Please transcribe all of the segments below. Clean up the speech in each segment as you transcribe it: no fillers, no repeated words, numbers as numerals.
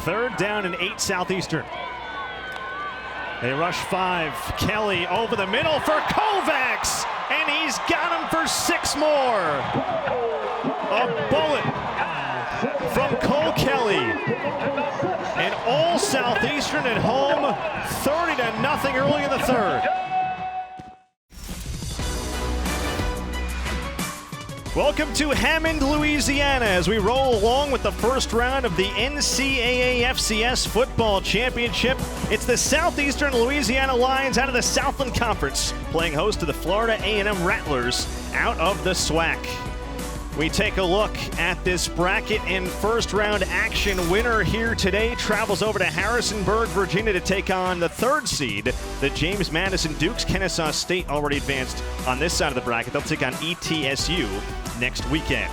Third down and 8 Southeastern. They rush 5. Kelly over the middle for Kovacs, and he's got him for 6 more. A bullet from Cole Kelly. And all Southeastern at home, 30-0 early in the third. Welcome to Hammond, Louisiana, as we roll along with the first round of the NCAA FCS Football Championship. It's the Southeastern Louisiana Lions out of the Southland Conference, playing host to the Florida A&M Rattlers out of the SWAC. We take a look at this bracket in first round action. Winner here today travels over to Harrisonburg, Virginia to take on the 3rd seed, the James Madison Dukes. Kennesaw State already advanced on this side of the bracket. They'll take on ETSU next weekend.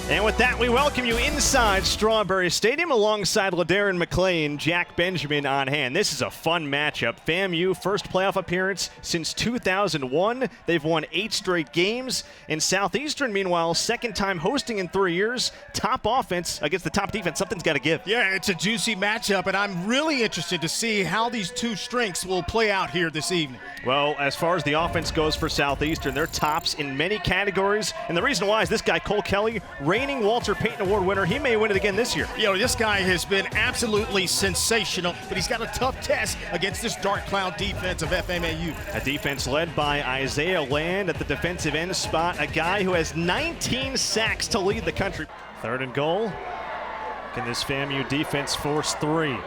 And with that, we welcome you inside Strawberry Stadium alongside LaDarren McClain, Jack Benjamin on hand. This is a fun matchup. FAMU, first playoff appearance since 2001. They've won 8 straight games. And Southeastern, meanwhile, second time hosting in 3 years. Top offense against the top defense. Something's got to give. Yeah, it's a juicy matchup, and I'm really interested to see how these two strengths will play out here this evening. Well, as far as the offense goes for Southeastern, they're tops in many categories. And the reason why is this guy, Cole Kelly, reigning Walter Payton Award winner. He may win it again this year. You know, this guy has been absolutely sensational, but he's got a tough test against this dark cloud defense of FAMU. A defense led by Isaiah Land at the defensive end spot, a guy who has 19 sacks to lead the country. 3rd and goal. Can this FAMU defense force 3?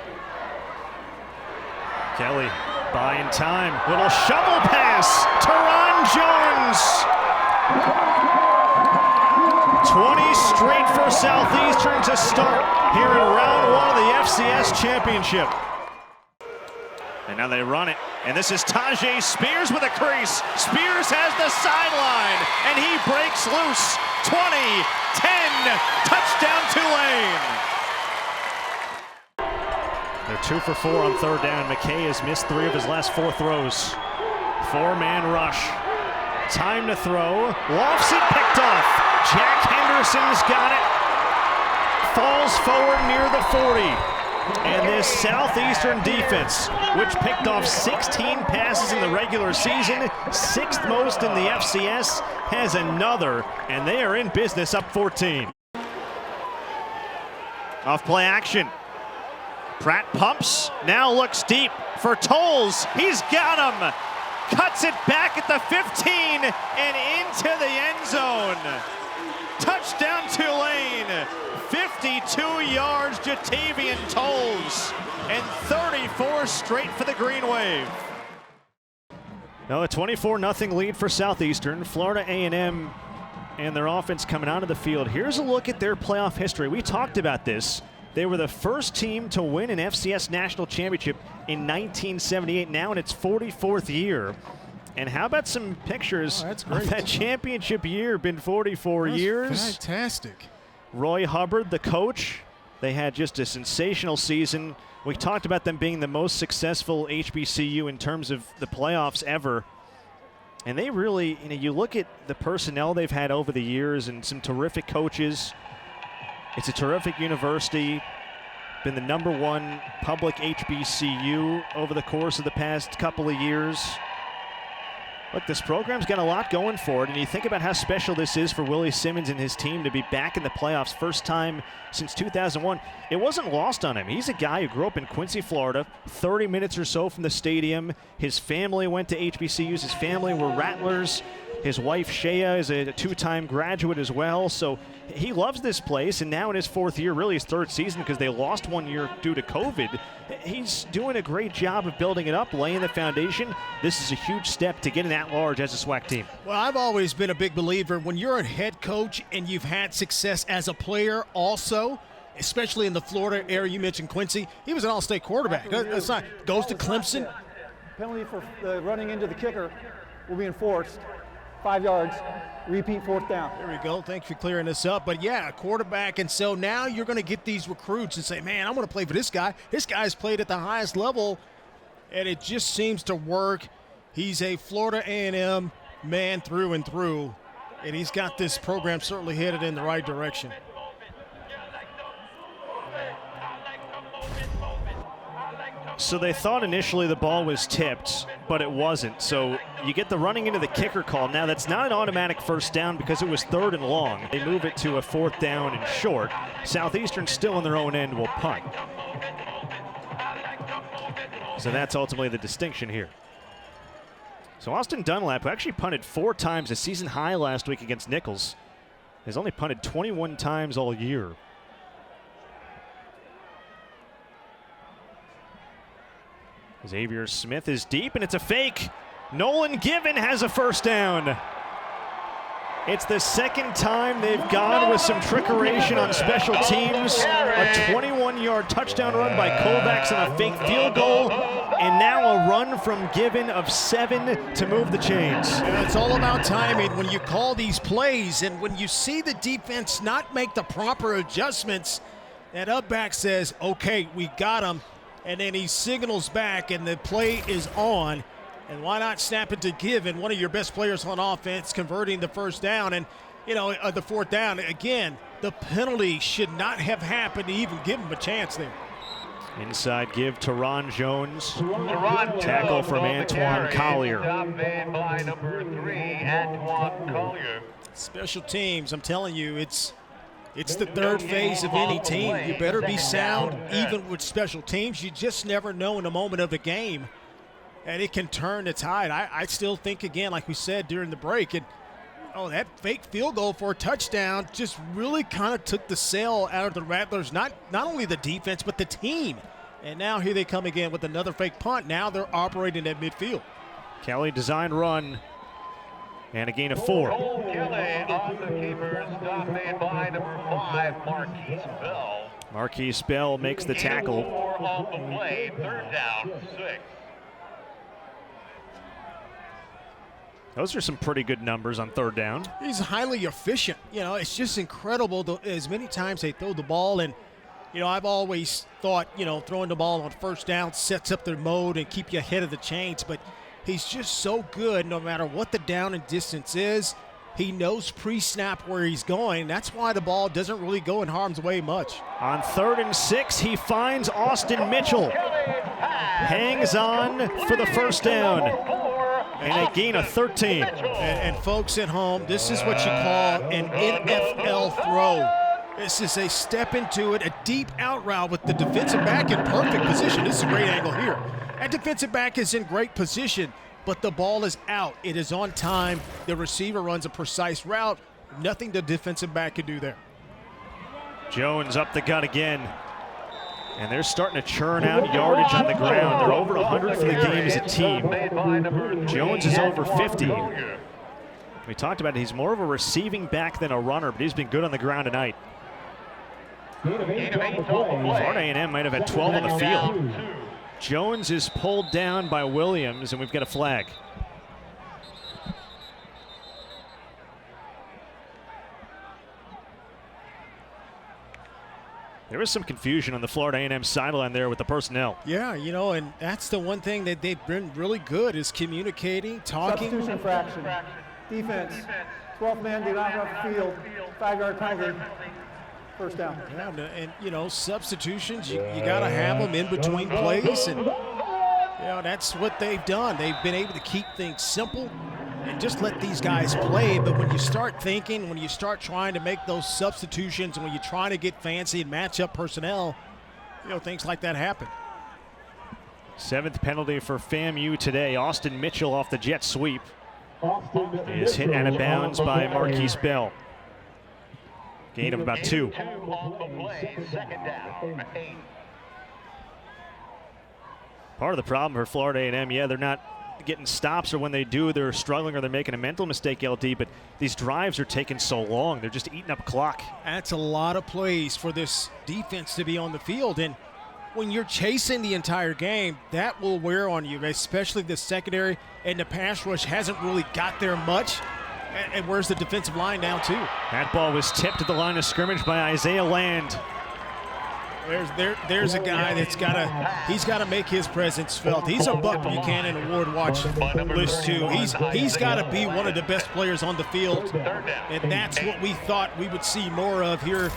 Kelly buying time. Little shovel pass. Teron Jones. 20 straight for Southeastern to start here in round 1 of the FCS Championship. And now they run it. And this is Tajay Spears with a crease. Spears has the sideline, and he breaks loose. 20, 10, touchdown Tulane. They're 2 for 4 on 3rd down. McKay has missed 3 of his last 4 throws. 4-man rush. Time to throw. Lofts it, picked off. Jack Henderson's got it. Falls forward near the 40. And this Southeastern defense, which picked off 16 passes in the regular season, 6th most in the FCS, has another, and they are in business up 14. Off play action. Pratt pumps, now looks deep for Tolles. He's got him. Cuts it back at the 15 and into the end zone. Touchdown Tulane. 52 yards, Jatavian Tolles, and 34 straight for the Green Wave. Now a 24-0 lead for Southeastern. Florida A&M and their offense coming onto the field. Here's a look at their playoff history. We talked about this. They were the first team to win an FCS national championship in 1978, now in its 44th year. And how about some pictures of that championship year? Been 44 years. Fantastic. Roy Hubbard, the coach, they had just a sensational season. We talked about them being the most successful HBCU in terms of the playoffs ever. And they really, you look at the personnel they've had over the years and some terrific coaches. It's a terrific university. Been the #1 public HBCU over the course of the past couple of years. Look, this program's got a lot going for it, and you think about how special this is for Willie Simmons and his team to be back in the playoffs first time since 2001. It wasn't lost on him. He's a guy who grew up in Quincy, Florida, 30 minutes or so from the stadium. His family went to HBCUs. His family were Rattlers. His wife, Shea, is a 2-time graduate as well. So he loves this place, and now in his 4th year, really his 3rd season, because they lost 1 year due to COVID, he's doing a great job of building it up, laying the foundation. This is a huge step to get an at-large as a SWAC team. Well, I've always been a big believer when you're a head coach and you've had success as a player also, especially in the Florida area. You mentioned Quincy. He was an all-state quarterback. Goes to Clemson. Penalty for running into the kicker will be enforced. 5 yards, repeat 4th down. There we go. Thanks for clearing this up. But yeah, quarterback. And so now you're going to get these recruits and say, man, I'm going to play for this guy. This guy's played at the highest level, and it just seems to work. He's a Florida A&M man through and through, and he's got this program certainly headed in the right direction. So they thought initially the ball was tipped, but it wasn't. So you get the running into the kicker call. Now that's not an automatic first down because it was 3rd and long. They move it to a 4th down and short. Southeastern still in their own end will punt. So that's ultimately the distinction here. So Austin Dunlap, who actually punted 4 times, a season high last week against Nichols, has only punted 21 times all year. Xavier Smith is deep, and it's a fake. Nolan Given has a first down. It's the 2nd time they've gone with some trickeration on special teams. A 21-yard touchdown run by Kovacs on a fake field goal, and now a run from Given of 7 to move the chains. Yeah, it's all about timing when you call these plays, and when you see the defense not make the proper adjustments, that up back says, okay, we got him, and then he signals back, and the play is on. And why not snap it to Given, one of your best players on offense, converting the first down and, the 4th down. Again, the penalty should not have happened to even give him a chance there. Inside give to Ron Jones. Tackle from Antoine Collier. By number 3, Antoine Collier. Special teams, I'm telling you, it's the 3rd phase of any team. You better be sound, even with special teams. You just never know in a moment of the game. And it can turn the tide. I still think, again, like we said during the break, that fake field goal for a touchdown just really kind of took the sail out of the Rattlers, not only the defense, but the team. And now here they come again with another fake punt. Now they're operating at midfield. Kelly design run, and a gain of 4. Kelly on the keeper, stopped by number 5, Marquise Bell. Marquise Bell makes the tackle. 4 on the play, 3rd down, 6. Those are some pretty good numbers on 3rd down. He's highly efficient. It's just incredible as many times they throw the ball. And, I've always thought, throwing the ball on 1st down sets up their mode and keep you ahead of the chains. But he's just so good no matter what the down and distance is. He knows pre-snap where he's going. That's why the ball doesn't really go in harm's way much. On 3rd and 6, he finds Austin Mitchell. Hangs on for the first down. And a gain of 13. And folks at home, this is what you call an NFL throw. This is a step into it, a deep out route with the defensive back in perfect position. This is a great angle here. That defensive back is in great position, but the ball is out. It is on time. The receiver runs a precise route. Nothing the defensive back can do there. Jones up the gut again. And they're starting to churn out yardage on the ground. They're over 100 for the game as a team. Jones is over 50. We talked about it. He's more of a receiving back than a runner, but he's been good on the ground tonight. Florida A&M might have had 12 on the field. Jones is pulled down by Williams, and we've got a flag. There was some confusion on the Florida A&M sideline there with the personnel. Yeah, and that's the one thing that they've been really good is communicating, talking. Substitution fraction. Defense. 12th man did not off the field. 5-yard penalty. First down. Yeah, and substitutions, you got to have them in between plays. And, that's what they've done. They've been able to keep things simple and just let these guys play. But when you start thinking, when you start trying to make those substitutions, when you're trying to get fancy and match up personnel, things like that happen. 7th penalty for FAMU today. Austin Mitchell off the jet sweep is hit out of bounds by Marquise Bell. Gain of about 2. Part of the problem for Florida A&M, they're not getting stops, or when they do, they're struggling or they're making a mental mistake, LD, but these drives are taking so long. They're just eating up clock. That's a lot of plays for this defense to be on the field, and when you're chasing the entire game, that will wear on you, especially the secondary, and the pass rush hasn't really got there much. And where's the defensive line now, too? That ball was tipped at the line of scrimmage by Isaiah Land. There's a guy that's got to make his presence felt. He's a Buck Buchanan Award watch list too. He's got to be one of the best players on the field, and that's what we thought we would see more of here,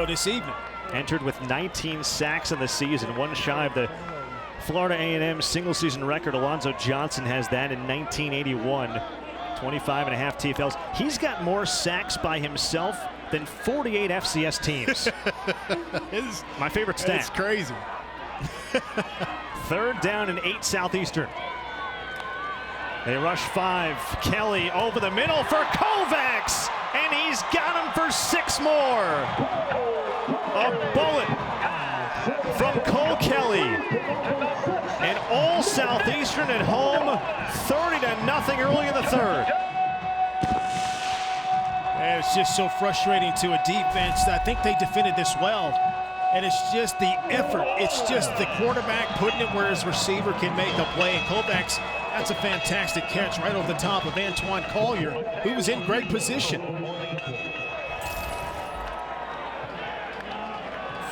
this evening. Entered with 19 sacks in the season, one shy of the Florida A&M single-season record. Alonzo Johnson has that in 1981. 25 and a half TFLs. He's got more sacks by himself than 48 FCS teams. My favorite stat. It's crazy. 3rd down and 8 Southeastern. They rush 5. Kelly over the middle for Kovacs, and he's got him for 6 more. A bullet from Cole Kelly. And all Southeastern at home, 30-0 early in the 3rd. And it's just so frustrating to a defense. I think they defended this well. And it's just the effort. It's just the quarterback putting it where his receiver can make the play. And Kovacs, that's a fantastic catch right over the top of Antoine Collier, who was in great position.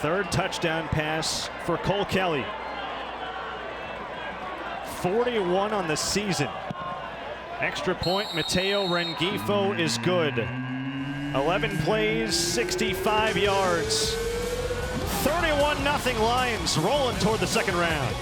3rd touchdown pass for Cole Kelly. 41 on the season. Extra point, Mateo Rengifo is good. 11 plays, 65 yards. 31-0 Lions rolling toward the 2nd round.